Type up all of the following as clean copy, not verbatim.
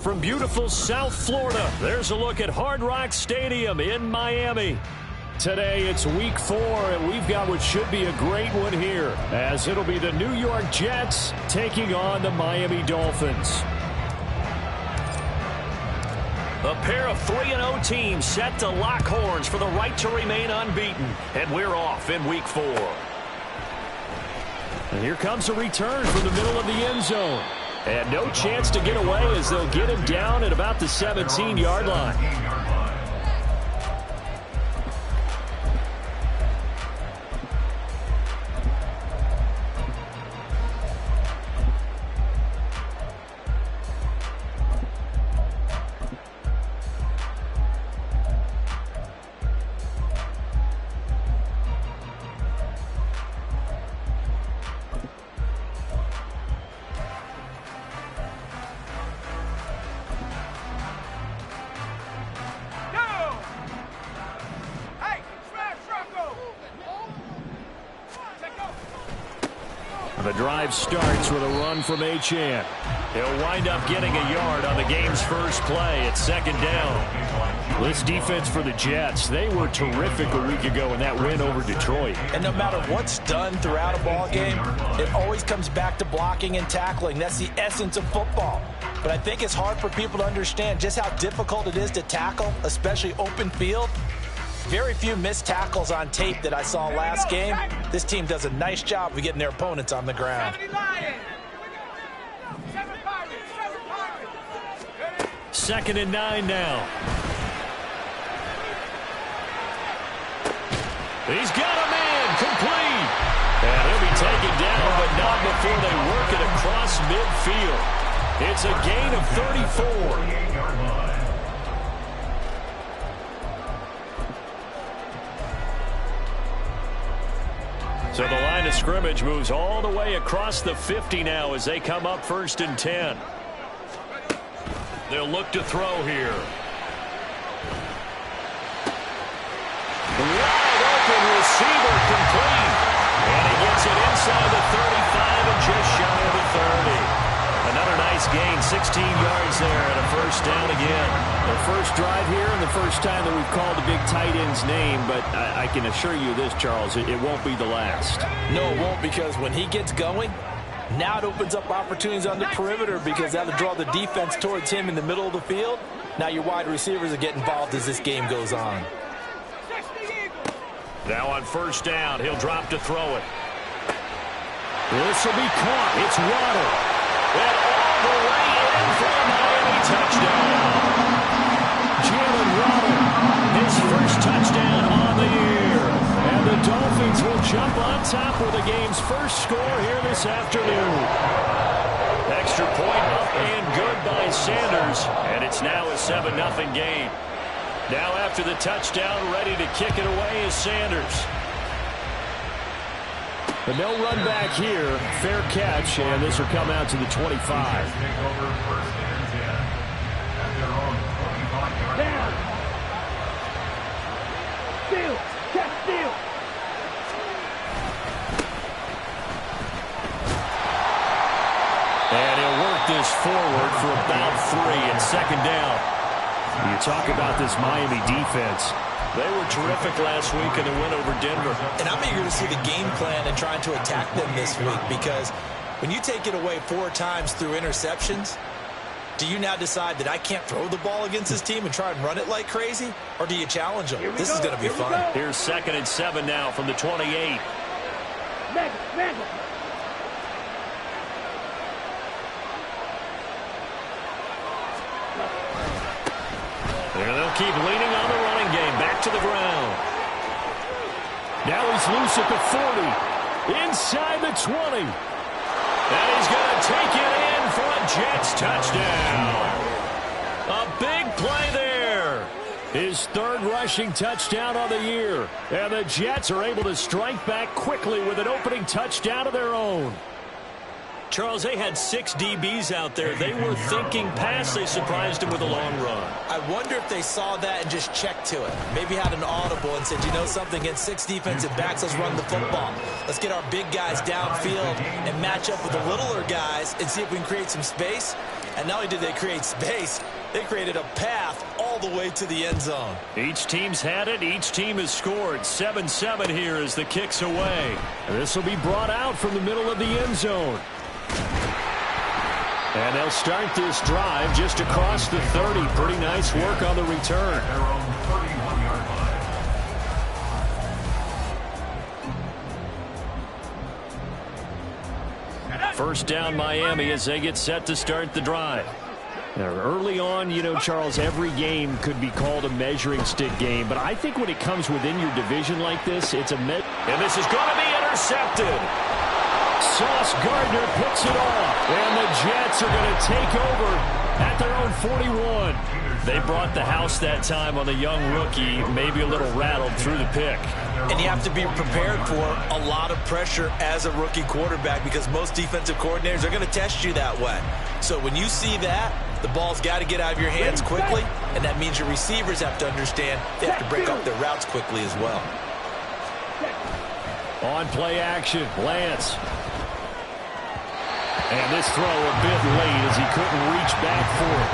From beautiful South Florida, there's a look at Hard Rock Stadium in Miami. Today, it's week 4, and we've got what should be a great one here, as it'll be the New York Jets taking on the Miami Dolphins. A pair of 3-0 teams set to lock horns for the right to remain unbeaten, and we're off in week 4. And here comes a return from the middle of the end zone. And no chance to get away as they'll get him down at about the 17-yard line. The drive starts with a run from Achane. He'll wind up getting a yard on the game's first play at second down. This defense for the Jets, they were terrific a week ago in that win over Detroit. And no matter what's done throughout a ball game, it always comes back to blocking and tackling. That's the essence of football. But I think it's hard for people to understand just how difficult it is to tackle, especially open field. Very few missed tackles on tape that I saw last game. This team does a nice job of getting their opponents on the ground. Second and 9 now. He's got a man complete. And he'll be taken down, but not before they work it across midfield. It's a gain of 34. So the line of scrimmage moves all the way across the 50 now as they come up 1st and 10. They'll look to throw here. Wide open receiver complete. And he gets it inside the 35 and just shy of the 30. Another nice gain, 16 yards there and a first down again. Their first drive here and the first time that we've called the big tight end's name, but I can assure you this, Charles, it won't be the last. No, it won't, because when he gets going, now it opens up opportunities on the perimeter because that'll draw the defense towards him in the middle of the field. Now your wide receivers will get involved as this game goes on. Now on first down, he'll drop to throw it. This will be caught. It's Waddle. And all the way in for a Miami touchdown. Jalen Waddle, his first touchdown on the year. And the Dolphins will jump on top with the game's first score here this afternoon. Extra point up and good by Sanders. And it's now a 7-0 game. Now after the touchdown, ready to kick it away is Sanders. But no run back here. Fair catch, and this will come out to the 25. Down. Steal. Catch steal. And he'll work this forward for about 3 and second down. You talk about this Miami defense. They were terrific last week in the win over Denver. And I'm eager to see the game plan and trying to attack them this week, because when you take it away 4 times through interceptions, do you now decide that I can't throw the ball against this team and try and run it like crazy? Or do you challenge them? This is going to be fun. Here's 2nd and 7 now from the 28. Mangle. And they'll keep leaning on the running game. Back to the ground. Now he's loose at the 40. Inside the 20. And he's going to take it in for a Jets touchdown. A big play there. His 3rd rushing touchdown of the year. And the Jets are able to strike back quickly with an opening touchdown of their own. Charles, they had 6 DBs out there. They were thinking pass. They surprised him with a long run. I wonder if they saw that and just checked to it. Maybe had an audible and said, you know something, against 6 defensive backs, let's run the football. Let's get our big guys downfield and match up with the littler guys and see if we can create some space. And not only did they create space, they created a path all the way to the end zone. Each team's had it. Each team has scored. 7-7 here as the kick's away. This will be brought out from the middle of the end zone. And they'll start this drive just across the 30. Pretty nice work on the return. First down Miami as they get set to start the drive. Now, early on, you know, Charles, every game could be called a measuring stick game. But I think when it comes within your division like this, it's a and this is going to be intercepted. Sauce Gardner picks it off, and the Jets are going to take over at their own 41. They brought the house that time on the young rookie, maybe a little rattled through the pick. And you have to be prepared for a lot of pressure as a rookie quarterback, because most defensive coordinators are going to test you that way. So when you see that, the ball's got to get out of your hands quickly, and that means your receivers have to understand they have to break up their routes quickly as well. On play action, Lance. And this throw a bit late as he couldn't reach back for it.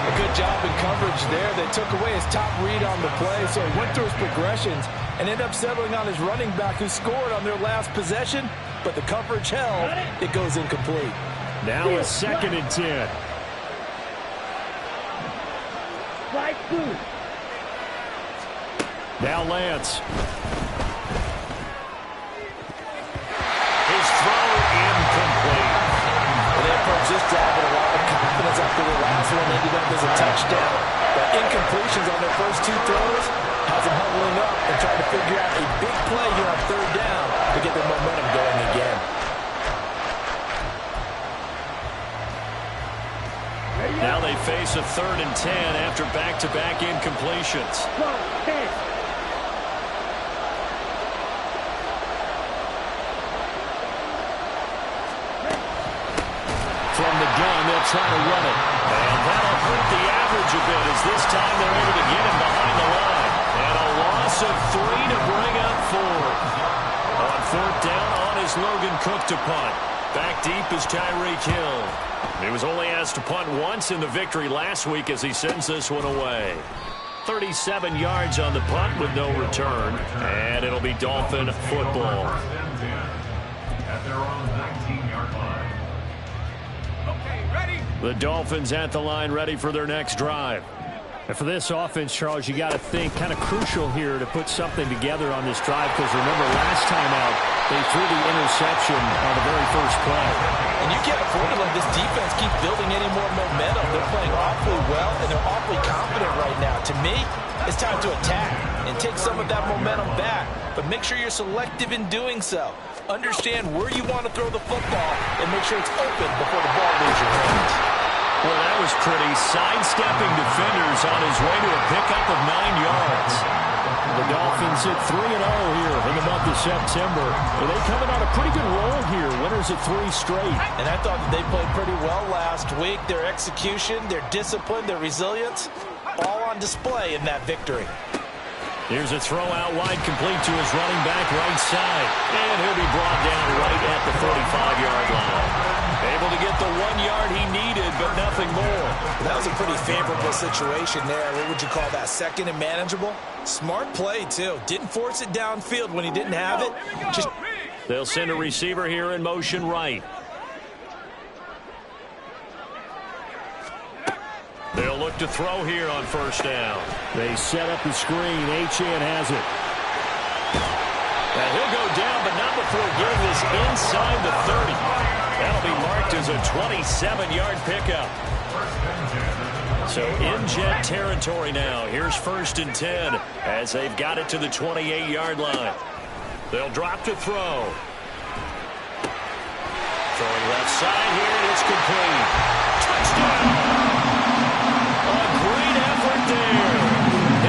A good job in coverage there. They took away his top read on the play, so he went through his progressions and ended up settling on his running back who scored on their last possession, but the coverage held. It goes incomplete. Now a 2nd and 10. Strike 2. Now Lance. His throw incomplete. They approached this drive with a lot of confidence after the last one ended up as a touchdown. But incompletions on their first 2 throws has them huddling up and trying to figure out a big play here on 3rd down to get their momentum going again. Now they face a 3rd and 10 after back-to-back incompletions. Go, 10. From the gun, they'll try to run it. And that'll hurt the average a bit as this time they're able to get him behind the line. And a loss of 3 to bring up 4. On 4th down, on is Logan Cook to punt. Back deep is Tyreek Hill. He was only asked to punt once in the victory last week as he sends this one away. 37 yards on the punt with no return. And it'll be Dolphin football. At their own 19-yard line. The Dolphins at the line ready for their next drive. And for this offense, Charles, you got to think kind of crucial here to put something together on this drive because remember last time out they threw the interception on the very first play. And you can't afford to let this defense keep building any more momentum. They're playing awfully well and they're awfully confident right now. To me, it's time to attack and take some of that momentum back. But make sure you're selective in doing so. Understand where you want to throw the football and make sure it's open before the ball leaves your hands. Well, that was pretty. Sidestepping defenders on his way to a pickup of 9 yards. The Dolphins hit 3-0 here in the month of September. And they coming on a pretty good roll here. Winners at 3 straight. And I thought that they played pretty well last week. Their execution, their discipline, their resilience, all on display in that victory. Here's a throw out wide complete to his running back right side. And he'll be brought down right at the 45-yard line. Able to get the 1 yard he needed, but nothing more. That was a pretty favorable situation there. What would you call that? 2nd and manageable? Smart play, too. Didn't force it downfield when he didn't have it. Just They'll send a receiver here in motion right. They'll look to throw here on 1st down. They set up the screen. Achane has it. And he'll go down, but not before getting this inside the 30. That'll be marked as a 27-yard pickup. So in Jet territory now. Here's 1st and 10 as they've got it to the 28-yard line. They'll drop to throw. Throwing left side here, and it's complete. Touchdown! A great effort there.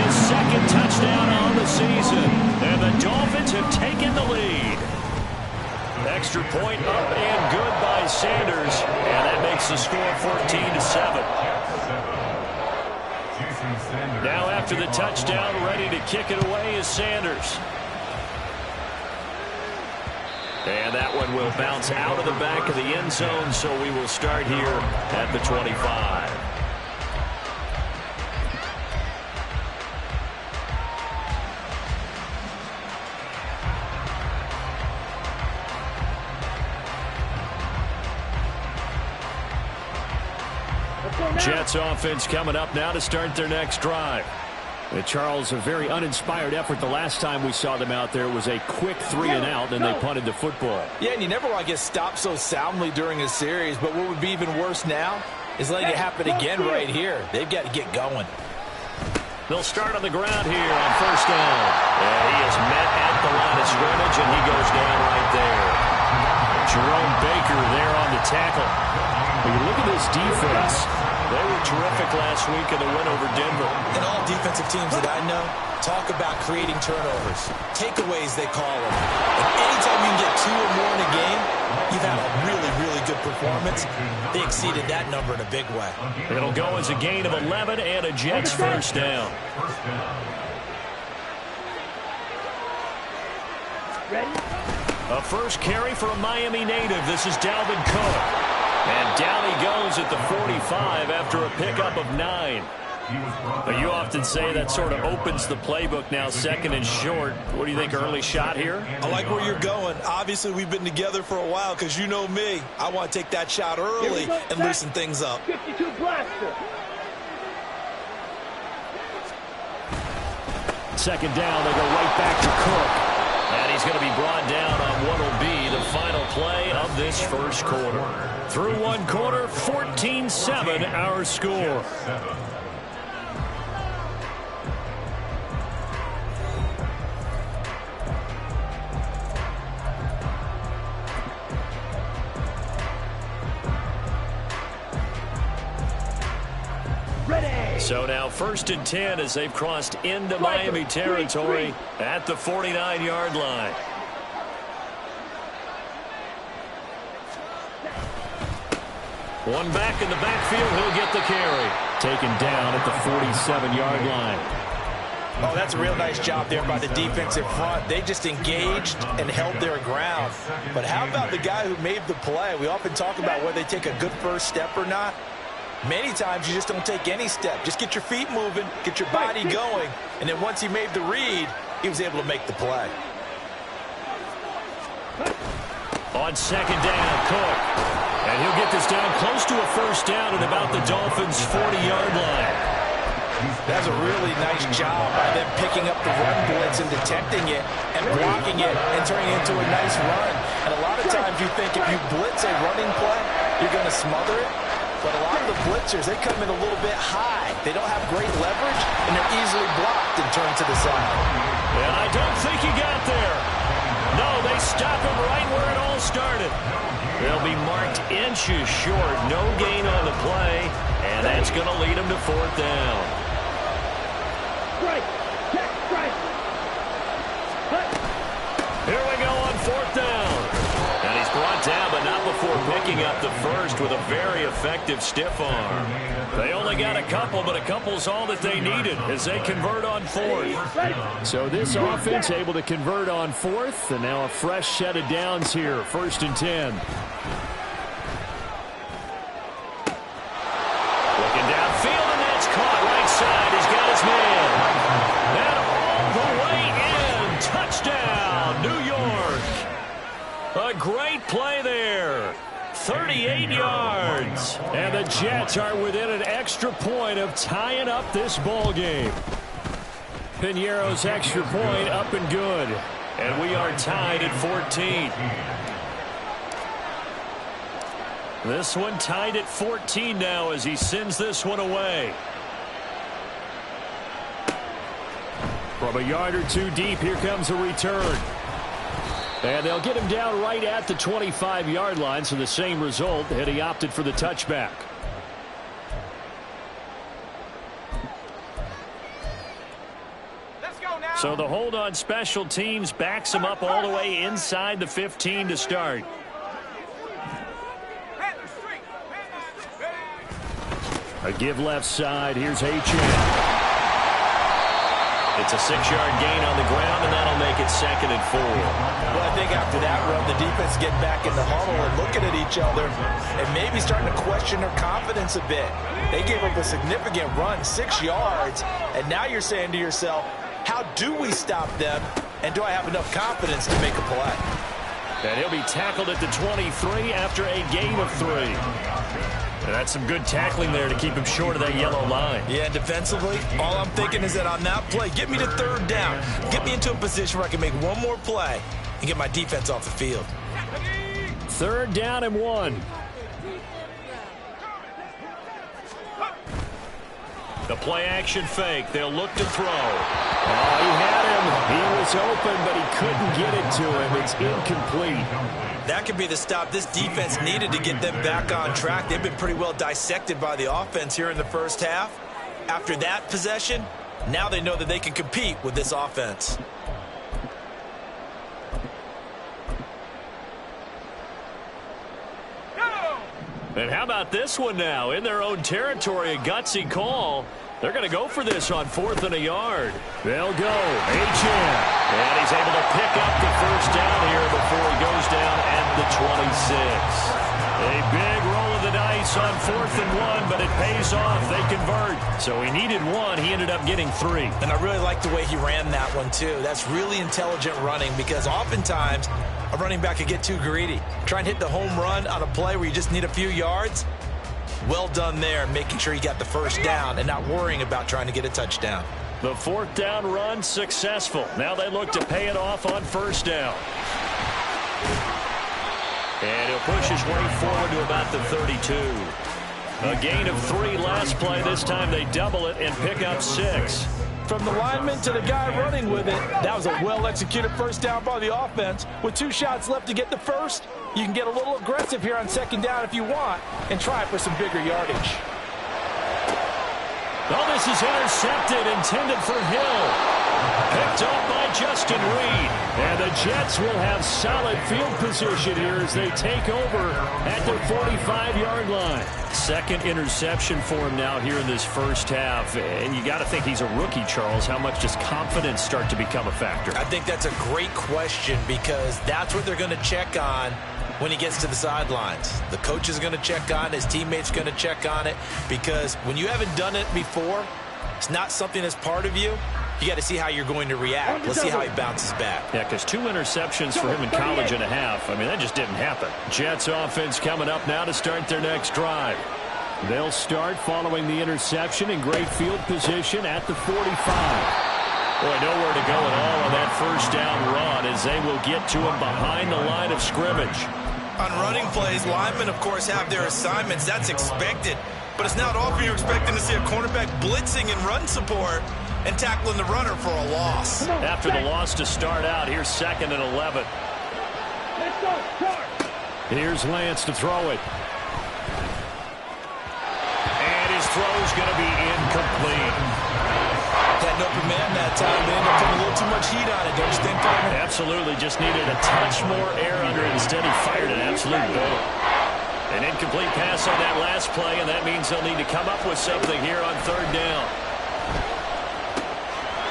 His 2nd touchdown on the season. And the Dolphins have taken the lead. Extra point up and good by Sanders. And that makes the score 14-7. Now after the touchdown, ready to kick it away is Sanders. And that one will bounce out of the back of the end zone, so we will start here at the 25. Jets offense coming up now to start their next drive. Charles, a very uninspired effort the last time we saw them out there. It was a quick 3-and-out, and they punted the football. Yeah, and you never want to get stopped so soundly during a series, but what would be even worse now is letting it happen again right here. They've got to get going. They'll start on the ground here on 1st down. And he is met at the line of scrimmage, and he goes down right there. Jerome Baker there on the tackle. When you look at this defense, they were terrific last week in the win over Denver. And all defensive teams that I know talk about creating turnovers. Takeaways, they call them. And anytime you can get 2 or more in a game, you've had a really, really good performance. They exceeded that number in a big way. It'll go as a gain of 11 and a Jets 1st down. Ready? A first carry for a Miami native. This is Dalvin Cook. And down he goes at the 45 after a pickup of 9. But you often say that sort of opens the playbook now, second and short. What do you think, early shot here? I like where you're going. Obviously, we've been together for a while because you know me. I want to take that shot early and loosen things up. 52 blaster. Second down, they go right back to Cook. And he's going to be brought down on what will be the final play of this first quarter. Through one quarter, 14-7 our score. So now 1st and 10 as they've crossed into Miami territory at the 49-yard line. One back in the backfield, he'll get the carry. Taken down at the 47-yard line. Oh, that's a real nice job there by the defensive front. They just engaged and held their ground. But how about the guy who made the play? We often talk about whether they take a good first step or not. Many times you just don't take any step. Just get your feet moving, get your body going, and then once he made the read, he was able to make the play. On second down, Cook. And he'll get this down close to a first down at about the Dolphins' 40-yard line. That's a really nice job by them picking up the run blitz and detecting it and blocking it and turning it into a nice run. And a lot of times you think if you blitz a running play, you're going to smother it. But a lot of the blitzers, they come in a little bit high. They don't have great leverage, and they're easily blocked and turned to the side. And I don't think he got there. No, they stop him right where it all started. They'll be marked inches short. No gain on the play, and that's going to lead them to 4th down. Strike. Check. Strike. Here we go on 4th down. And he's brought down, but not before picking up the first with a very effective stiff arm. They only got a couple, but a couple's all that they needed as they convert on 4th. So this offense able to convert on 4th, and now a fresh set of downs here, 1st and 10. Looking downfield, and that's caught right side. He's got his man. And all the way in. Touchdown, New York. A great play there. 38 yards. And the Jets are within an extra point of tying up this ball game. Piñeiro's extra point up and good. And we are tied at 14. This one tied at 14 now as he sends this one away. From a yard or two deep, here comes a return. And they'll get him down right at the 25-yard line, so the same result, and he opted for the touchback. Let's go now. So the hold on special teams backs him up all the way inside the 15 to start. A give left side. Here's H.M. It's a 6-yard gain on the ground, and that'll make it 2nd and 4. Well, I think after that run, the defense getting back in the huddle and looking at each other and maybe starting to question their confidence a bit. They gave up a significant run, 6 yards, and now you're saying to yourself, how do we stop them, and do I have enough confidence to make a play? And he'll be tackled at the 23 after a gain of 3. And that's some good tackling there to keep him short of that yellow line. Yeah, defensively, all I'm thinking is that on that play, get me to 3rd down. Get me into a position where I can make one more play and get my defense off the field. 3rd down and 1. The play action fake. They'll look to throw. Oh, he had him. He was open, but he couldn't get it to him. It's incomplete. That could be the stop this defense needed to get them back on track. They've been pretty well dissected by the offense here in the first half. After that possession, now they know that they can compete with this offense. And how about this one now? In their own territory, a gutsy call. They're going to go for this on 4th and a yard. They'll go. H.M. And he's able to pick up the first down here before he goes down at the 26. A big roll of this on 4th and 1, but it pays off. They convert. So he needed 1. He ended up getting 3. And I really like the way he ran that one, too. That's really intelligent running because oftentimes a running back could get too greedy. Try and hit the home run on a play where you just need a few yards. Well done there, making sure he got the first down and not worrying about trying to get a touchdown. The 4th down run successful. Now they look to pay it off on 1st down. And he'll push his way forward to about the 32. A gain of 3 last play. This time they double it and pick up 6. From the lineman to the guy running with it, that was a well-executed first down by the offense. With 2 shots left to get the first, you can get a little aggressive here on 2nd down if you want and try for some bigger yardage. Oh, this is intercepted, intended for Hill. Picked up by Justin Reed. And the Jets will have solid field position here as they take over at their 45-yard line. 2nd interception for him now here in this first half. And you got to think he's a rookie, Charles. How much does confidence start to become a factor? I think that's a great question because that's what they're going to check on when he gets to the sidelines. The coach is going to check on, his teammates going to check on it, because when you haven't done it before, it's not something that's part of you. You got to see how you're going to react. Let's see how he bounces back. Yeah, because 2 interceptions for him in college and a half. I mean, that just didn't happen. Jets offense coming up now to start their next drive. They'll start following the interception in great field position at the 45. Boy, nowhere to go at all on that first down run as they will get to him behind the line of scrimmage. On running plays, linemen, of course, have their assignments. That's expected. But it's not often you're expecting to see a cornerback blitzing in run support and tackling the runner for a loss. After the loss to start out, here's 2nd and 11. Let's go, start. Here's Lance to throw it. And his throw's going to be incomplete. Had no command that time. They ended up putting a little too much heat on it, don't you think, Carter? Absolutely. Just needed a touch more air under it. Instead, he fired an absolute bullet. An incomplete pass on that last play, and that means they'll need to come up with something here on 3rd down.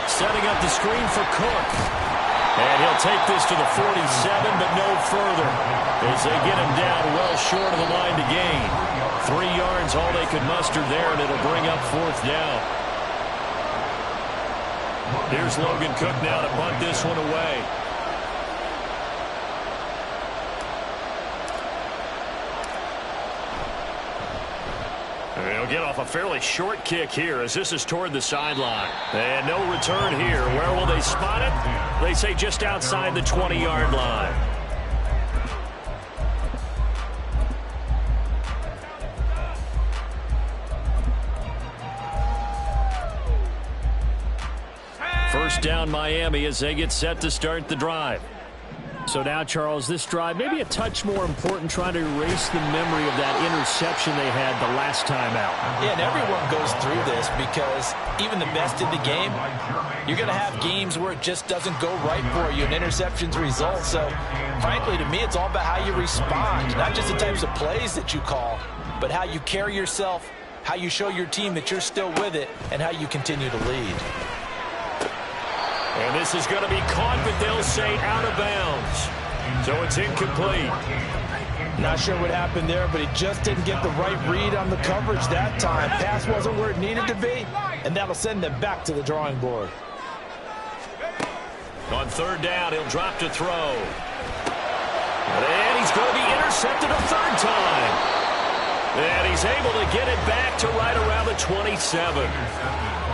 Setting up the screen for Cook. And he'll take this to the 47, but no further, as they get him down well short of the line to gain. 3 yards, all they could muster there, and it'll bring up 4th down. Here's Logan Cook now to punt this one away. He'll get off a fairly short kick here as this is toward the sideline. And no return here. Where will they spot it? They say just outside the 20-yard line. First down Miami as they get set to start the drive. So now, Charles, this drive maybe a touch more important, trying to erase the memory of that interception they had the last time out. Yeah, and everyone goes through this because even the best in the game, you're going to have games where it just doesn't go right for you and interceptions result. So, frankly, to me, it's all about how you respond, not just the types of plays that you call, but how you carry yourself, how you show your team that you're still with it, and how you continue to lead. And this is going to be caught, but they'll say out of bounds. So it's incomplete. Not sure what happened there, but he just didn't get the right read on the coverage that time. Pass wasn't where it needed to be, and that'll send them back to the drawing board. On 3rd down, he'll drop to throw. And he's going to be intercepted a 3rd time. And he's able to get it back to right around the 27.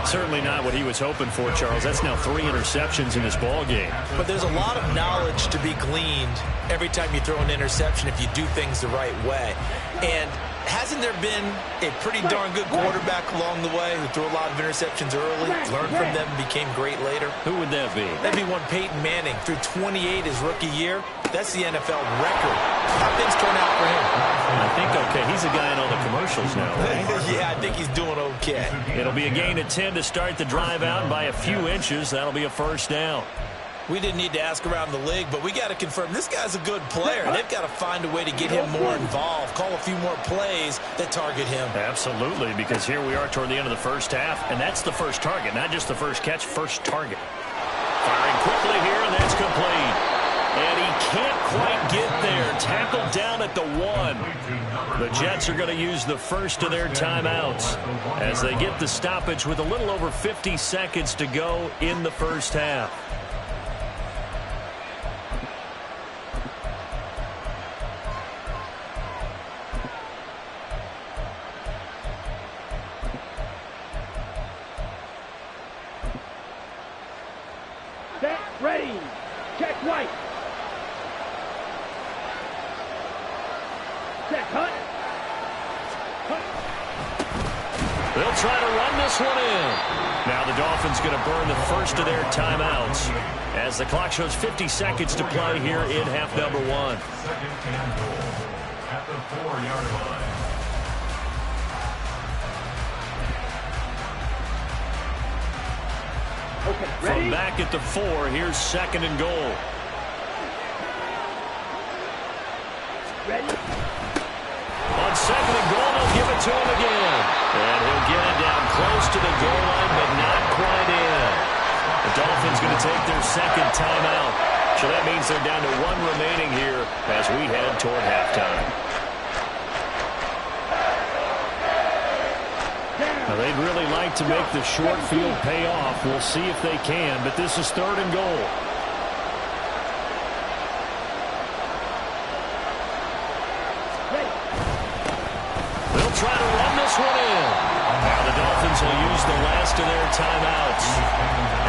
Certainly not what he was hoping for, Charles. That's now 3 interceptions in this ball game. But there's a lot of knowledge to be gleaned every time you throw an interception if you do things the right way. And hasn't there been a pretty darn good quarterback along the way who threw a lot of interceptions early, learned from them, became great later? Who would that be? That'd be one Peyton Manning. Threw 28 his rookie year. That's the NFL record. How things turn out for him? I think okay. He's a guy in all the commercials now, right? Yeah, I think he's doing okay. It'll be a gain of 10 to start the drive out, and by a few inches, that'll be a 1st down. We didn't need to ask around the league, but we got to confirm this guy's a good player. They've got to find a way to get him more involved, call a few more plays that target him. Absolutely, because here we are toward the end of the first half, and that's the first target, not just the first catch, first target. Firing quickly here, and that's complete. And he can't quite get there. circled down at the 1. The Jets are going to use the first of their timeouts as they get the stoppage with a little over 50 seconds to go in the first half. Set, ready. Check right. Set, cut. They'll try to run this one in. Now the Dolphins going to burn the first of their timeouts as the clock shows 50 seconds to play here in half number 1. Second and goal at the 4-yard line. Okay, ready? From back at the 4, here's second and goal. Ready? On second and goal, they'll give it to him again. And he'll get it down close to the goal line, but not quite in. The Dolphins going to take their second timeout. So that means they're down to 1 remaining here as we head toward halftime. Now, they'd really like to make the short field pay off. We'll see if they can, but this is third and goal. They'll try to run this one in. Now the Dolphins will use the last of their timeouts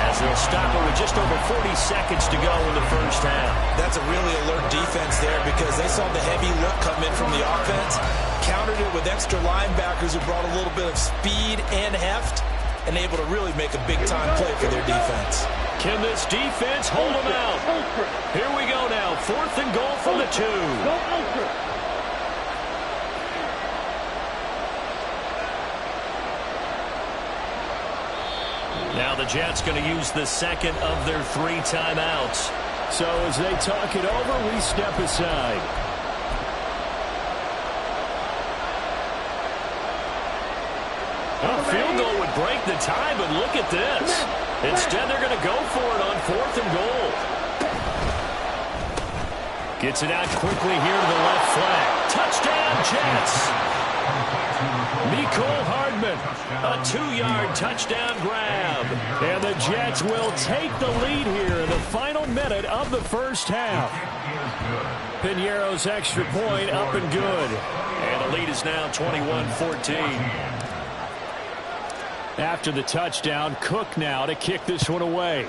as they'll stop it with just over 40 seconds to go in the first half. That's a really alert defense there because they saw the heavy look come in from the offense, countered it with extra linebackers who brought a little bit of speed and heft, and able to really make a big-time play for their defense. Can this defense hold them out? Here we go now. Fourth and goal from the 2. Go ultra. Now the Jets going to use the second of their 3 timeouts. So as they talk it over, we step aside. A field goal would break the tie, but look at this. Instead, they're going to go for it on 4th and goal. Gets it out quickly here to the left flank. Touchdown, Jets. Mecole Hardman, a 2-yard touchdown grab. And the Jets will take the lead here in the final minute of the first half. Piñeiro's extra point up and good. And the lead is now 21-14. After the touchdown, Cook now to kick this one away.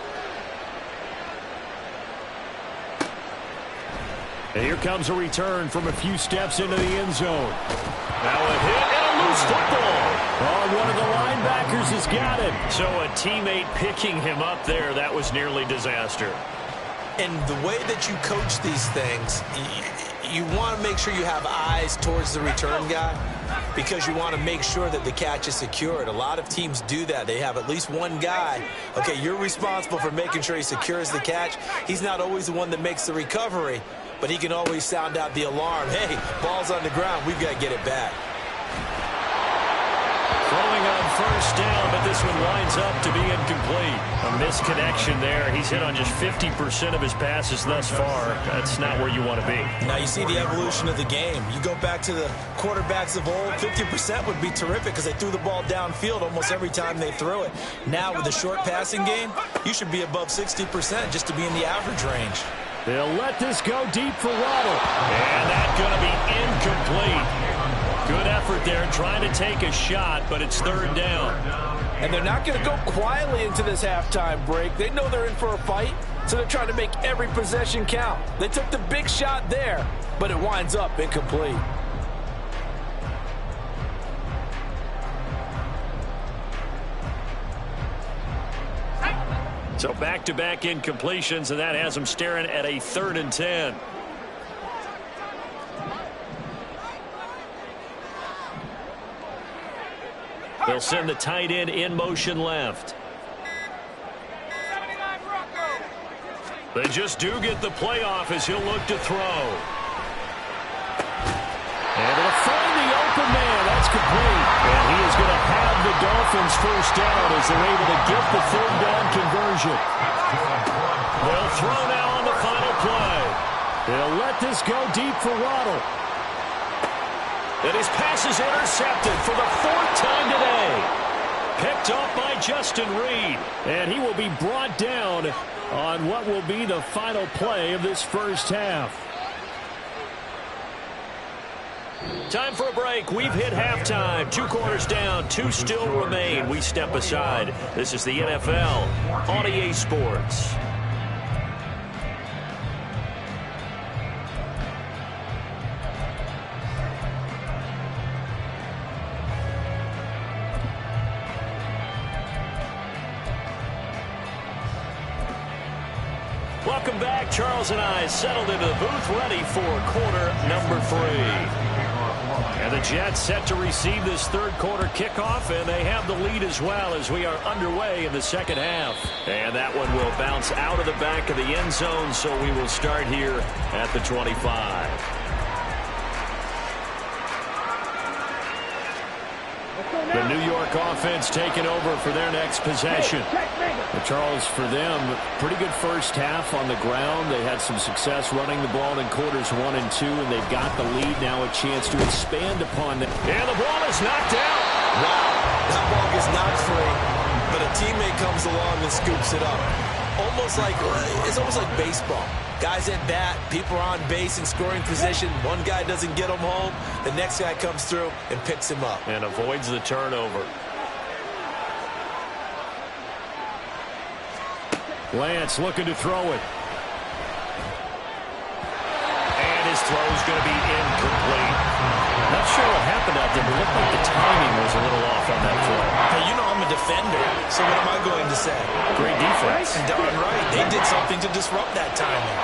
And here comes a return from a few steps into the end zone. Now a hit and a loose football. Oh, one of the linebackers has got it. So a teammate picking him up there, that was nearly disaster. And the way that you coach these things, you want to make sure you have eyes towards the return guy because you want to make sure that the catch is secured. A lot of teams do that. They have at least one guy. Okay, you're responsible for making sure he secures the catch. He's not always the one that makes the recovery, but he can always sound out the alarm. Hey, ball's on the ground. We've got to get it back. Throwing on first down, but this one winds up to be incomplete. A misconnection there. He's hit on just 50% of his passes thus far. That's not where you want to be. Now you see the evolution of the game. You go back to the quarterbacks of old, 50% would be terrific because they threw the ball downfield almost every time they threw it. Now with the short passing game, you should be above 60% just to be in the average range. They'll let this go deep for Waddle. And that's going to be incomplete. Good effort there trying to take a shot, but it's third down. And they're not going to go quietly into this halftime break. They know they're in for a fight, so they're trying to make every possession count. They took the big shot there, but it winds up incomplete. So back-to-back incompletions, and that has them staring at a 3rd and 10. They'll send the tight end in motion left. They just do get the playoff as he'll look to throw. Able to find the open man. That's complete. And he is going to have the Dolphins first down as they're able to get the 3rd down conversion. They'll throw now on the final play. He'll let this go deep for Waddle. And his pass is intercepted for the 4th time today. Picked up by Justin Reed. And he will be brought down on what will be the final play of this first half. Time for a break. We've hit halftime. 2 quarters down. 2 still remain. We step aside. This is the NFL on EA Sports. Welcome back. Charles and I settled into the booth, ready for quarter number 3. And the Jets set to receive this 3rd quarter kickoff, and they have the lead as well as we are underway in the second half. And that one will bounce out of the back of the end zone, so we will start here at the 25. The New York offense taking over for their next possession. Charles, for them, pretty good first half on the ground. They had some success running the ball in quarters 1 and 2, and they've got the lead now, a chance to expand upon that. And the ball is knocked out. Wow, that ball gets knocked free, but a teammate comes along and scoops it up. It's almost like baseball. Guys at bat, people are on base in scoring position. One guy doesn't get him home. The next guy comes through and picks him up. And avoids the turnover. Lance looking to throw it. And his throw is going to be incomplete. Not sure what happened out there, but it looked like the timing was a little off on that throw. Hey, you know I'm a defender, so what am I going to say? Great defense. And darn right, they did something to disrupt that timing.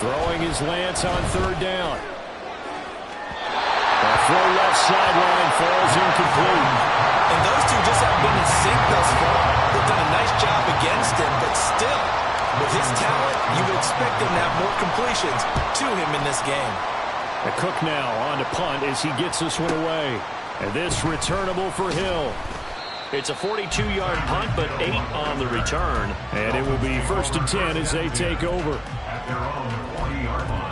Throwing his Lance on 3rd down. That throw left sideline falls incomplete. And those two just haven't been in sync thus far. They've done a nice job against him, but still, with his talent, you would expect him to have more completions to him in this game. The Cook now on to punt as he gets this one away. And this returnable for Hill. It's a 42-yard punt, but 8 on the return. And it will be 1st and 10 as they take over. At their own 40-yard line.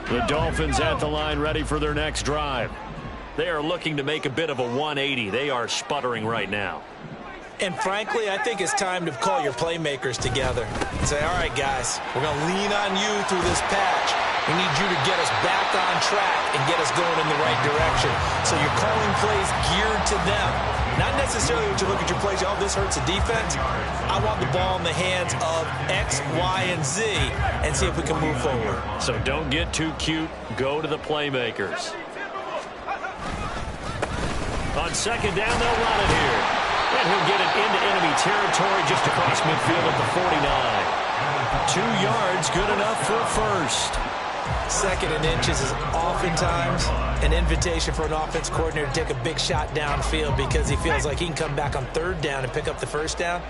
The Dolphins at the line ready for their next drive. They are looking to make a bit of a 180. They are sputtering right now. And frankly, I think it's time to call your playmakers together and say, all right, guys, we're going to lean on you through this patch. We need you to get us back on track and get us going in the right direction. So you're calling plays geared to them. Not necessarily when you look at your plays, oh, this hurts the defense. I want the ball in the hands of X, Y, and Z and see if we can move forward. So don't get too cute. Go to the playmakers. On 2nd down, they'll run it here. And he'll get it into enemy territory just across midfield at the 49. 2 yards, good enough for a first. 2nd and inches is oftentimes an invitation for an offense coordinator to take a big shot downfield because he feels like he can come back on 3rd down and pick up the 1st down.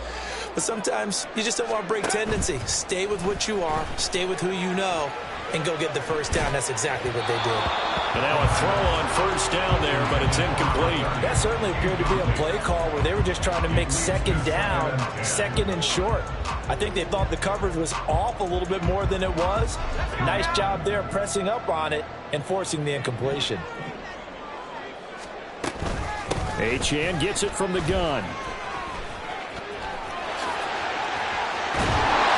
But sometimes you just don't want to break tendency. Stay with what you are, stay with who you know, and go get the 1st down. That's exactly what they did. And now a throw on 1st down there, but it's incomplete. That certainly appeared to be a play call where they were just trying to make 2nd down, 2nd and short. I think they thought the coverage was off a little bit more than it was. Nice job there pressing up on it and forcing the incompletion. Achane gets it from the gun.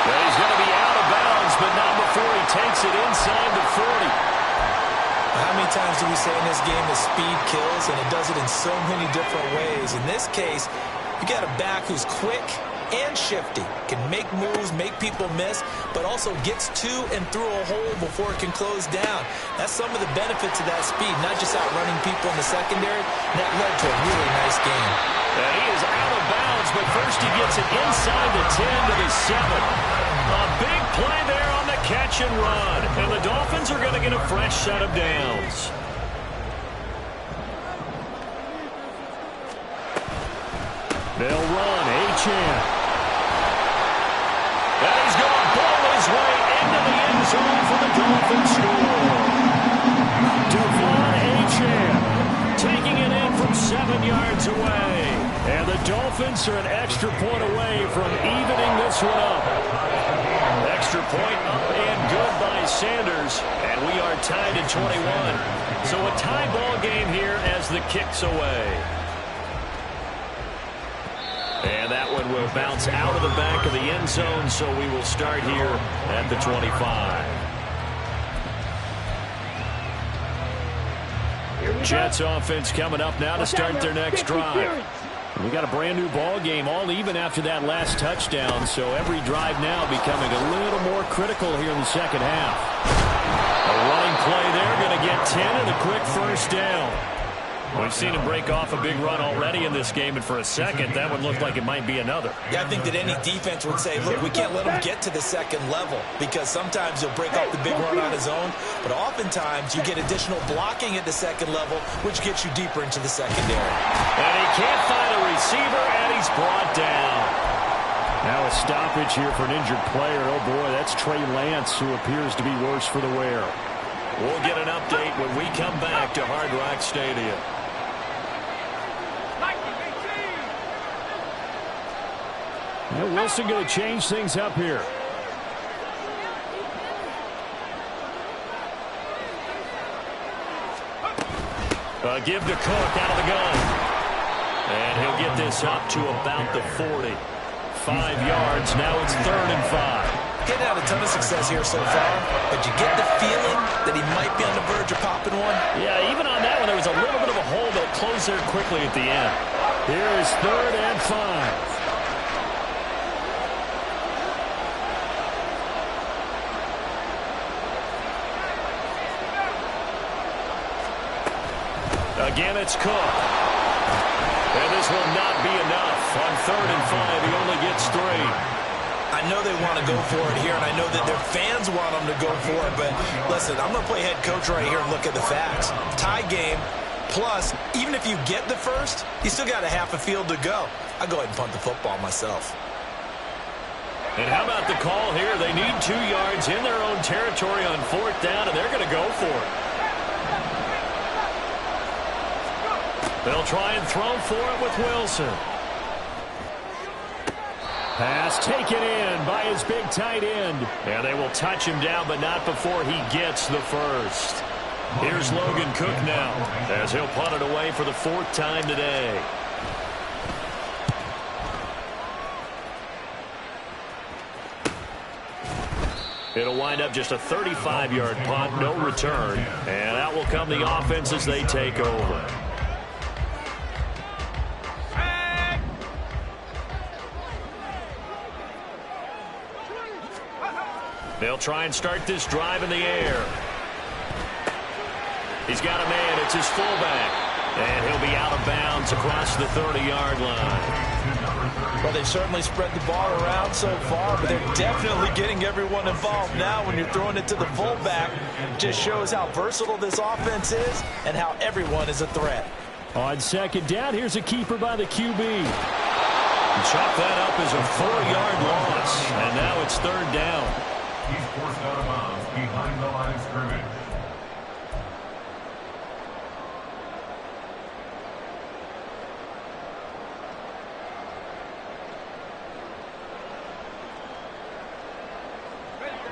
Well, he's going to be out of bounds, but not before he takes it inside the 40. How many times do we say in this game that speed kills, and it does it in so many different ways? In this case, you got a back who's quick and shifty, can make moves, make people miss, but also gets to and through a hole before it can close down. That's some of the benefits of that speed, not just outrunning people in the secondary. And that led to a really nice game. And he is out of bounds, but first he gets it inside the 10 to the 7. A big play there on the catch and run. And the Dolphins are going to get a fresh set of downs. They'll run. Achane. And he's going to ball his way into the end zone for the Dolphins score. Devon Achane taking it in from 7 yards away. Dolphins are an extra point away from evening this one up. Extra point up and good by Sanders, and we are tied at 21. So a tie ball game here as the kick's away. And that one will bounce out of the back of the end zone, so we will start here at the 25. Jets offense coming up now to start their next drive. We got a brand new ball game, all even after that last touchdown, so every drive now becoming a little more critical here in the second half. A running play there, going to get 10 and a quick first down. We've seen him break off a big run already in this game, and for a second, that would look like it might be another. Yeah, I think that any defense would say, look, we can't let him get to the second level, because sometimes he'll break off the big run on his own, but oftentimes you get additional blocking at the second level, which gets you deeper into the secondary. And he can't find a receiver, and he's brought down. Now a stoppage here for an injured player. Oh, boy, that's Trey Lance, who appears to be worse for the wear. We'll get an update when we come back to Hard Rock Stadium. Now Wilson going to change things up here. Give to Cook out of the gun. And he'll get this up to about the 40. 5 yards. Now it's 3rd and 5. Getting out a ton of success here so far, but you get the feeling that he might be on the verge of popping one. Yeah, even on that one, there was a little bit of a hole that closed there quickly at the end. Here is 3rd and 5. Again, it's Cook. And this will not be enough. On 3rd and 5, he only gets 3. I know they want to go for it here, and I know that their fans want them to go for it, but listen, I'm going to play head coach right here and look at the facts. Tie game, plus, even if you get the first, you still got a half a field to go. I'll go ahead and punt the football myself. And how about the call here? They need 2 yards in their own territory on 4th down, and they're going to go for it. They'll try and throw for it with Wilson. Pass taken in by his big tight end. And they will touch him down, but not before he gets the first. Here's Logan Cook now, as he'll punt it away for the 4th time today. It'll wind up just a 35-yard punt, no return. And out will come the offense as they take over. They'll try and start this drive in the air. He's got a man. It's his fullback. And he'll be out of bounds across the 30-yard line. Well, they've certainly spread the ball around so far, but they're definitely getting everyone involved now when you're throwing it to the fullback. Just shows how versatile this offense is and how everyone is a threat. On 2nd down, here's a keeper by the QB. Chop that up as a 4-yard loss. And now it's 3rd down. He's forced out of bounds behind the line of scrimmage.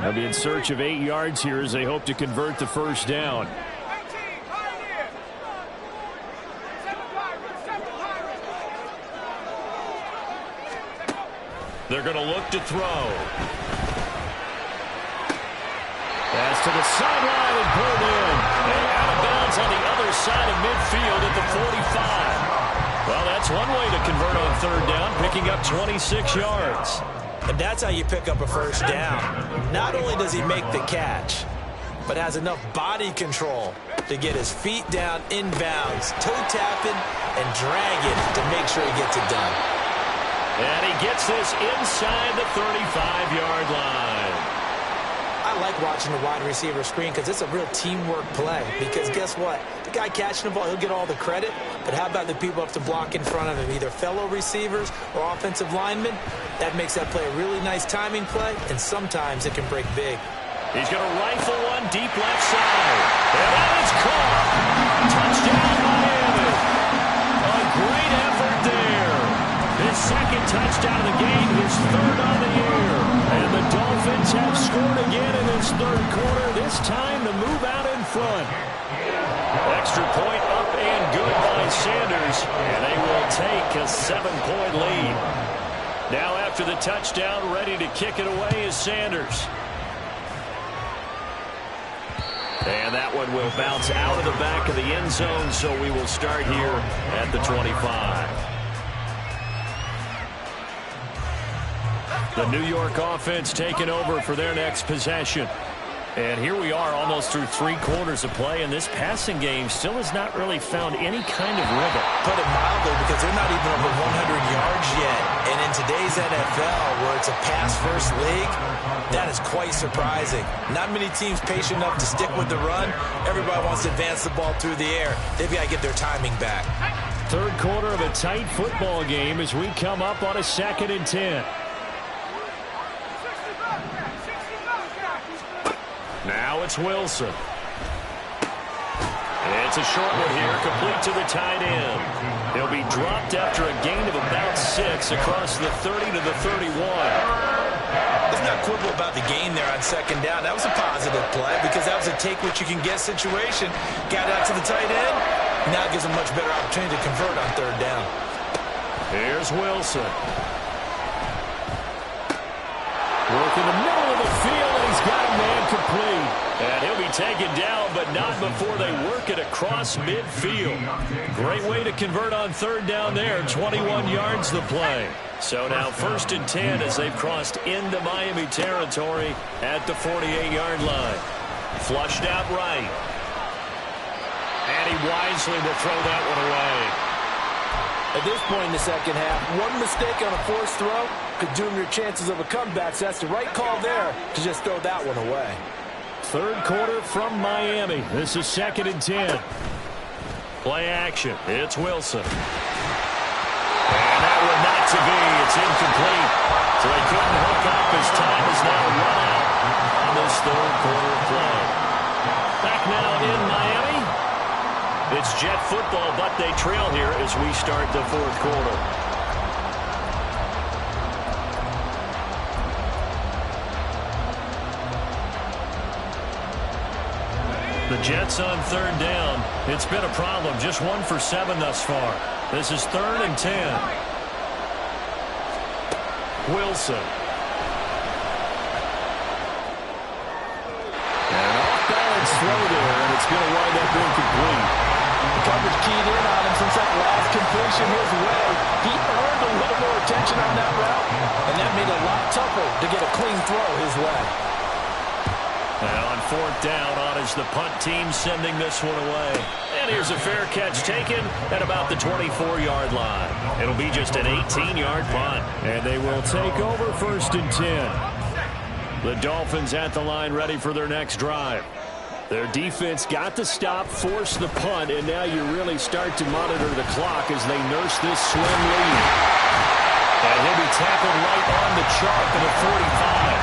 They'll be in search of 8 yards here as they hope to convert the first down. They're going to look to throw. Pass to the sideline and pulled in. And out of bounds on the other side of midfield at the 45. Well, that's one way to convert on 3rd down, picking up 26 yards. And that's how you pick up a first down. Not only does he make the catch, but has enough body control to get his feet down inbounds, toe tapping and dragging to make sure he gets it done. And he gets this inside the 35-yard line. I like watching the wide receiver screen because it's a real teamwork play. Because guess what? The guy catching the ball, he'll get all the credit. But how about the people up to block in front of him, either fellow receivers or offensive linemen? That makes that play a really nice timing play, and sometimes it can break big. He's going to rifle one deep left side. And that is caught. Touchdown, Miami. A great effort there. His it's time to move out in front. Extra point up and good by Sanders, and they will take a 7-point lead. Now after the touchdown, ready to kick it away is Sanders. And that one will bounce out of the back of the end zone, so we will start here at the 25. The New York offense taking over for their next possession. And here we are almost through 3 quarters of play, and this passing game still has not really found any kind of rhythm. Put it mildly, because they're not even over 100 yards yet. And in today's NFL, where it's a pass-first league, that is quite surprising. Not many teams patient enough to stick with the run. Everybody wants to advance the ball through the air. They've got to get their timing back. Third quarter of a tight football game as we come up on a 2nd and 10. Now it's Wilson. It's a short one here, complete to the tight end. He'll be dropped after a gain of about 6 across the 30 to the 31. Let's not quibble about the gain there on 2nd down. That was a positive play because that was a take-what-you-can-get situation. Got out to the tight end. Now it gives him a much better opportunity to convert on 3rd down. Here's Wilson. Working the middle of the field, and he's got a man complete. And he'll be taken down, but not before they work it across midfield. Great way to convert on 3rd down there. 21 yards the play. So now 1st and 10 as they've crossed into Miami territory at the 48-yard line. Flushed out right. And he wisely will throw that one away. At this point in the 2nd half, one mistake on a forced throw could doom your chances of a comeback. So that's the right call there to just throw that one away. 3rd quarter from Miami. This is 2nd and 10. Play action. It's Wilson. And that one not to be. It's incomplete. So they couldn't hook up as time is now run out on this 3rd quarter play. Back now in Miami. It's Jet football, but they trail here as we start the 4th quarter. The Jets on 3rd down. It's been a problem. Just 1 for 7 thus far. This is 3rd and 10. Wilson. And off-balance throw there, and it's going to wind up incomplete. The coverage keyed in on him since that last completion his way. He earned a little more attention on that route, and that made it a lot tougher to get a clean throw his way. And on 4th down, on is the punt team sending this one away. And here's a fair catch taken at about the 24-yard line. It'll be just an 18-yard punt. And they will take over 1st and 10. The Dolphins at the line ready for their next drive. Their defense got the stop, forced the punt, and now you really start to monitor the clock as they nurse this swim lead. And he'll be tackled right on the chalk at the 45.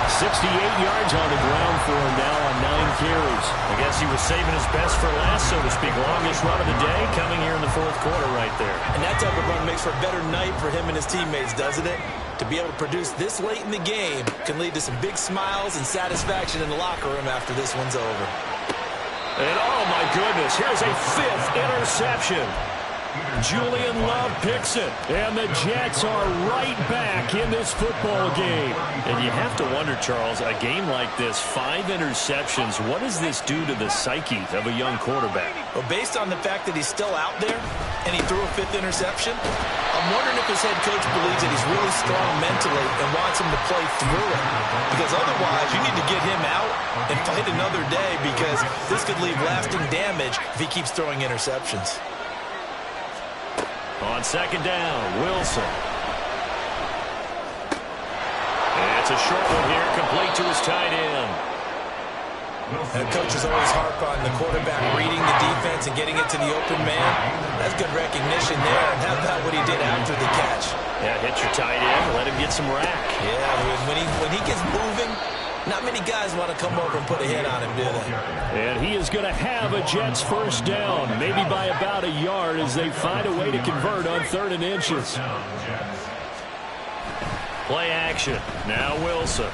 68 yards on the ground for him now on 9 carries. I guess he was saving his best for last, so to speak. Longest run of the day coming here in the 4th quarter right there. And that type of run makes for a better night for him and his teammates, doesn't it? To be able to produce this late in the game can lead to some big smiles and satisfaction in the locker room after this one's over. And oh my goodness, here's a 5th interception. Julian Love picks it, and the Jets are right back in this football game. And you have to wonder, Charles, a game like this, 5 interceptions, what does this do to the psyche of a young quarterback? Well, based on the fact that he's still out there and he threw a 5th interception, I'm wondering if his head coach believes that he's really strong mentally and wants him to play through it. Because otherwise, you need to get him out and fight another day, because this could leave lasting damage if he keeps throwing interceptions. On 2nd down, Wilson. It's a short one here, complete to his tight end. And coaches always harp on the quarterback reading the defense and getting it to the open man. That's good recognition there. And how about what he did after the catch? Yeah, hit your tight end, let him get some rack. Yeah, when he gets moving, not many guys want to come over and put a hit on him, do they? And he is going to have a Jets 1st down, maybe by about a yard as they find a way to convert on 3rd and inches. Play action. Now Wilson.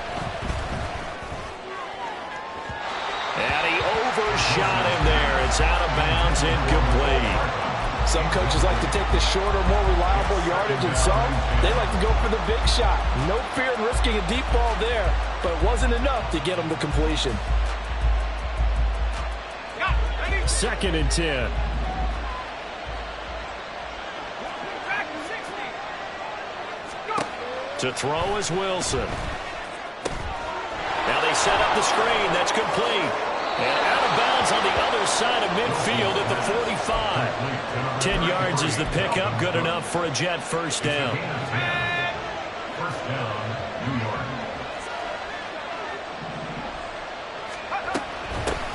Overshot him there. It's out of bounds, incomplete. Some coaches like to take the shorter, more reliable yardage, and some, they like to go for the big shot. No fear in risking a deep ball there, but it wasn't enough to get him to completion. 2nd and 10. To throw is Wilson. Now they set up the screen. That's complete. And out of bounds on the other side of midfield at the 45. 10 yards is the pickup. Good enough for a Jet first down. First down, New York.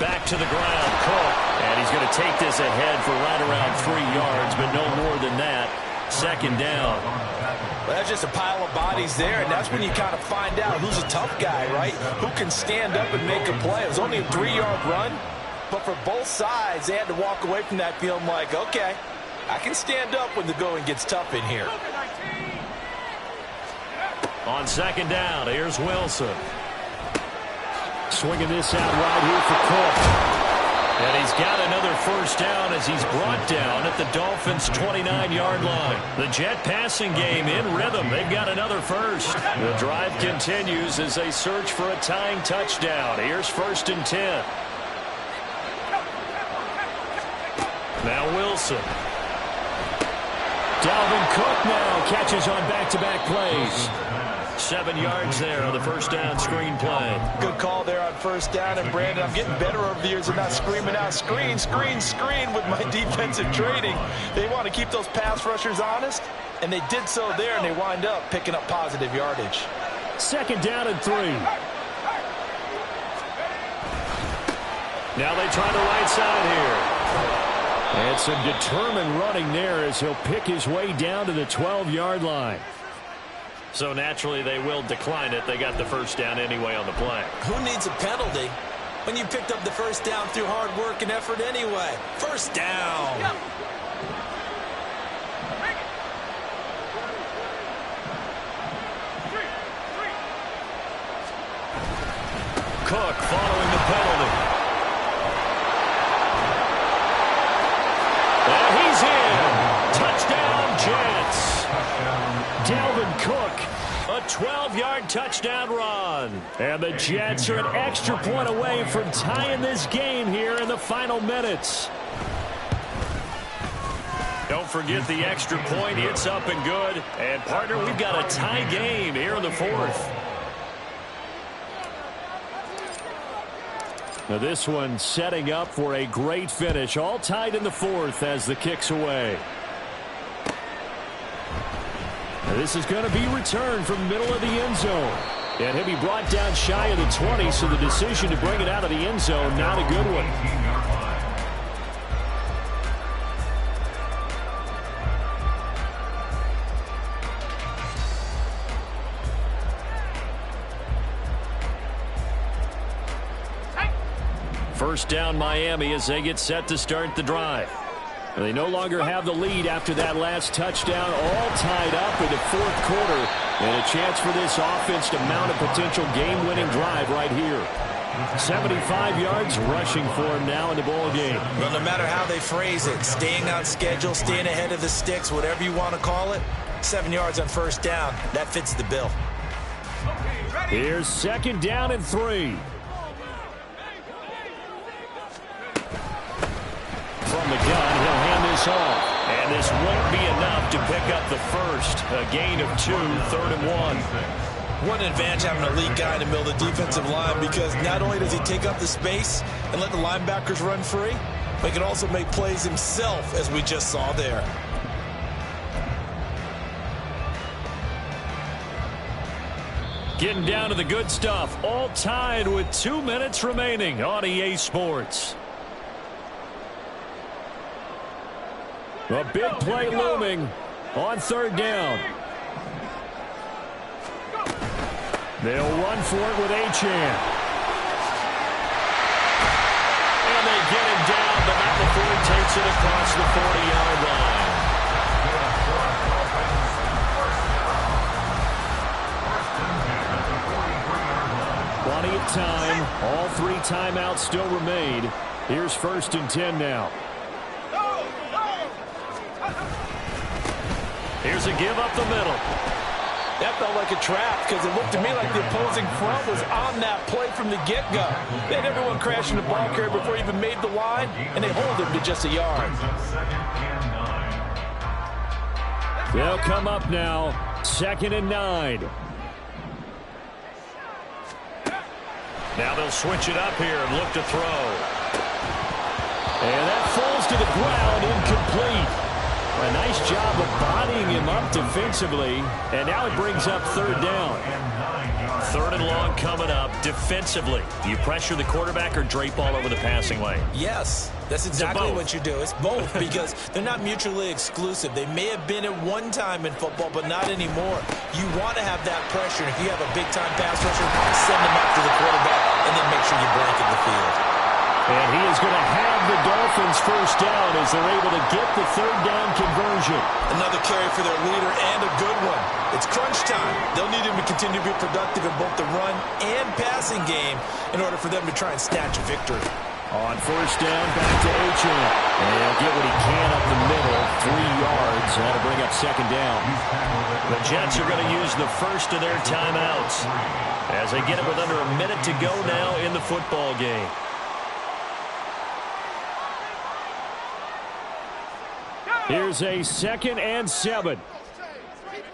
Back to the ground, Cook. And he's going to take this ahead for right around 3 yards, but no more than that. 2nd down. Well, that's just a pile of bodies there, and that's when you kind of find out who's a tough guy, right? Who can stand up and make a play. It was only a 3-yard run, but for both sides, they had to walk away from that feeling like, okay, I can stand up when the going gets tough in here. On 2nd down, here's Wilson. Swinging this out right here for Cook. And he's got another first down as he's brought down at the Dolphins' 29-yard line. The Jet passing game in rhythm. They've got another first. The drive continues as they search for a tying touchdown. Here's 1st and 10. Now Wilson. Dalvin Cook now catches on back-to-back plays. 7 yards there on the first down screen play. Good call there on first down. And, Brandon, I'm getting better over the years of not screaming out, screen, screen, screen with my defensive training. They want to keep those pass rushers honest, and they did so there, and they wind up picking up positive yardage. 2nd down and 3. Now they try the right side here. And some determined running there as he'll pick his way down to the 12-yard line. So naturally they will decline it. They got the first down anyway on the play. Who needs a penalty when you picked up the first down through hard work and effort anyway? First down. Cook following the penalty. And he's in. Touchdown, Jets. Dalvin Cook, a 12-yard touchdown run. And the Jets are an extra point away from tying this game here in the final minutes. Don't forget the extra point. It's up and good. And, partner, we've got a tie game here in the 4th. Now this one setting up for a great finish. All tied in the 4th as the kick's away. Now this is going to be returned from the middle of the end zone. And he'll be brought down shy of the 20, so the decision to bring it out of the end zone, not a good one. First down Miami as they get set to start the drive. And they no longer have the lead after that last touchdown, all tied up in the 4th quarter. And a chance for this offense to mount a potential game-winning drive right here. 75 yards rushing for him now in the ball game. Well, no matter how they phrase it, staying on schedule, staying ahead of the sticks, whatever you want to call it, 7 yards on first down, that fits the bill. Here's 2nd down and 3. From the gun, he'll hand this off. And this won't be enough to pick up the first. A gain of 2, 3rd and 1. What an advantage having an elite guy in the middle of the defensive line, because not only does he take up the space and let the linebackers run free, but he can also make plays himself, as we just saw there. Getting down to the good stuff. All tied with 2 minutes remaining on EA Sports. A big play looming on 3rd down. They'll run for it with Achane. And they get him down, but not before he takes it across the 40-yard line. Plenty of time. All 3 timeouts still remain. Here's 1st and 10 now. Here's a give up the middle. That felt like a trap because it looked to me like the opposing front was on that play from the get-go. They had everyone crashing the ball carrier before he even made the line, and they hold him to just a yard. They'll come up now, 2nd and 9. Now they'll switch it up here and look to throw. And that falls to the ground, incomplete. A nice job of bodying him up defensively. And now it brings up 3rd down. 3rd and long coming up defensively. Do you pressure the quarterback or drape all over the passing lane? Yes, that's exactly what you do. It's both because they're not mutually exclusive. They may have been at one time in football, but not anymore. You want to have that pressure. If you have a big-time pass rusher, send them up to the quarterback and then make sure you blanket the field. And he is going to have the Dolphins 1st down as they're able to get the 3rd down conversion. Another carry for their leader and a good one. It's crunch time. They'll need him to continue to be productive in both the run and passing game in order for them to try and snatch a victory. On 1st down, back to Achane. And he'll get what he can up the middle, 3 yards. That'll bring up 2nd down. The Jets are going to use the first of their timeouts as they get it with under a minute to go now in the football game. Here's a 2nd and 7.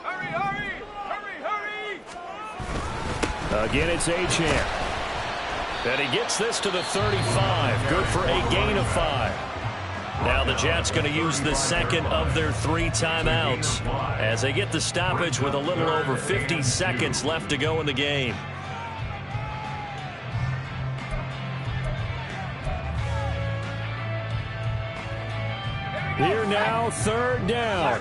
Hurry! Again, it's Achane. And he gets this to the 35. Good for a gain of 5. Now the Jets going to use the 2nd of their 3 timeouts as they get the stoppage with a little over 50 seconds left to go in the game. Here now, 3rd down.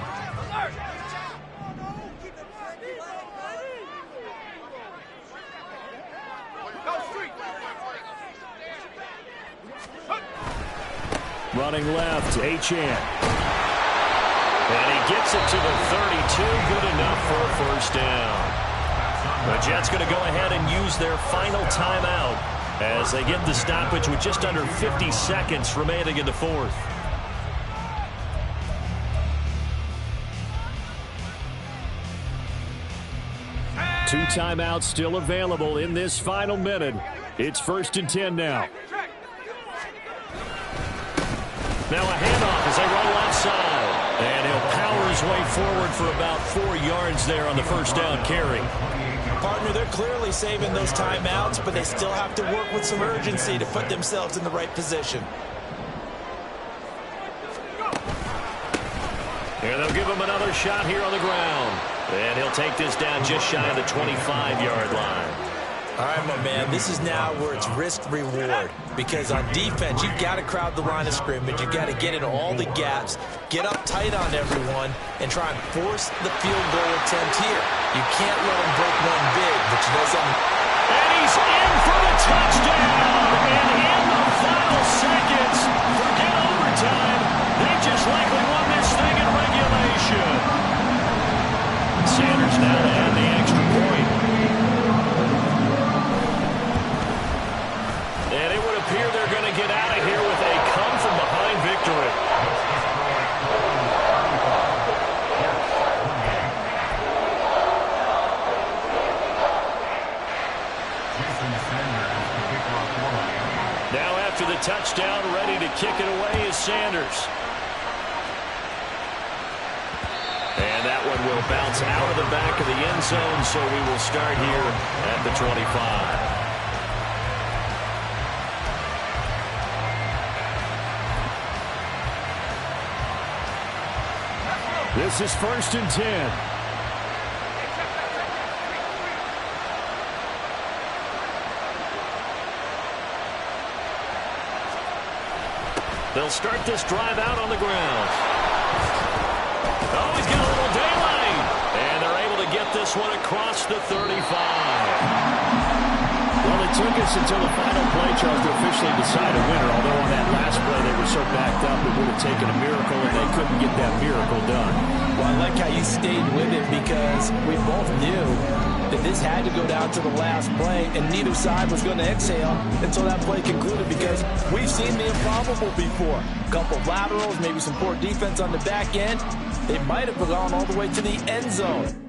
Running left, Achane. And he gets it to the 32. Good enough for a 1st down. The Jets going to go ahead and use their final timeout as they get the stoppage with just under 50 seconds remaining in the 4th. Two timeouts still available in this final minute. It's 1st and 10 now. Now a handoff as they run left side. And he'll power his way forward for about 4 yards there on the 1st down carry. Partner, they're clearly saving those timeouts, but they still have to work with some urgency to put themselves in the right position. And they'll give him another shot here on the ground. And he'll take this down just shy of the 25-yard line. All right, my man, this is now where it's risk-reward. Because on defense, you've got to crowd the line of scrimmage. You've got to get into all the gaps, get up tight on everyone, and try and force the field goal attempt here. You can't let them break one big, but you know something. And he's in for the touchdown. And in the final seconds, forget overtime. They just likely won this thing in regulation. Sanders now to add the extra point. And it would appear they're going to get out of here with a come-from-behind victory. Now after the touchdown, ready to kick it away is Sanders. And that one will bounce out of the back of the end zone, so we will start here at the 25. This is 1st and 10. They'll start this drive out on the ground. Oh, he's got a little daylight. And they're able to get this one across the 35. Well, it took us until the final play, Charles, to officially decide a winner. Although on that last play they were so backed up, it would have taken a miracle, and they couldn't get that miracle done. Well, I like how you stayed with it because we both knew that this had to go down to the last play, and neither side was going to exhale until that play concluded, because we've seen the improbable before. A couple of laterals, maybe some poor defense on the back end. They might have gone all the way to the end zone.